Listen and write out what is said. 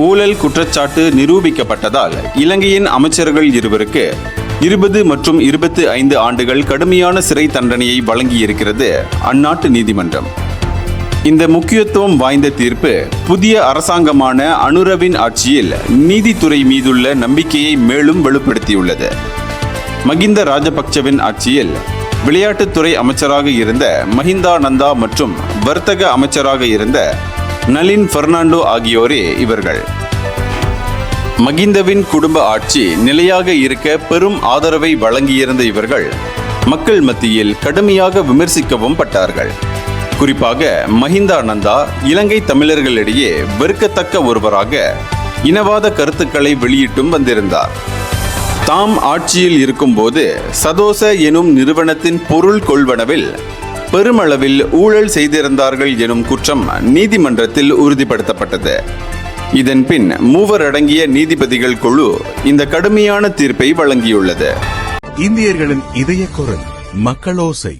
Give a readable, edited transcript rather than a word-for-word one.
ஊழல் குற்றச்சாட்டு நிரூபிக்கப்பட்டதால் இலங்கையின் அமைச்சர்கள் இருவருக்கு 20 மற்றும் 25 ஆண்டுகள் கடுமையான சிறை தண்டனையை வழங்கியிருக்கிறது அந்நாட்டு நீதிமன்றம். இந்த முக்கியத்துவம் வாய்ந்த தீர்ப்பு புதிய அரசாங்கமான அனுரவின் ஆட்சியில் நீதித்துறை மீதுள்ள நம்பிக்கையை மேலும் வலுப்படுத்தியுள்ளது. மகிந்த ராஜபக்சவின் ஆட்சியில் விளையாட்டுத்துறை அமைச்சராக இருந்த மஹிந்தானந்தா மற்றும் வர்த்தக அமைச்சராக இருந்த நளின் பெர்னாண்டோ ஆகியோரே இவர்கள். மகிந்தவின் குடும்ப ஆட்சி நிலையாக இருக்க பெரும் ஆதரவை வழங்கியிருந்த இவர்கள் மக்கள் மத்தியில் கடுமையாக விமர்சிக்கவும் பட்டார்கள். குறிப்பாக மஹிந்தானந்தா இலங்கை தமிழர்களிடையே வெறுக்கத்தக்க ஒருவராக இனவாத கருத்துக்களை வெளியிட்டும் வந்திருந்தார். தாம் ஆட்சியில் இருக்கும்போது சதோச எனும் நிறுவனத்தின் பொருள் கொள்வனவில் பெருமளவில் ஊழல் செய்திருந்தார்கள் எனும் குற்றம் நீதிமன்றத்தில் உறுதிப்படுத்தப்பட்டது. இதன் பின் 3 அடங்கிய நீதிபதிகள் குழு இந்த கடுமையான தீர்ப்பை வழங்கியுள்ளது. இந்தியர்களின் இதய குரல் மக்களோசை.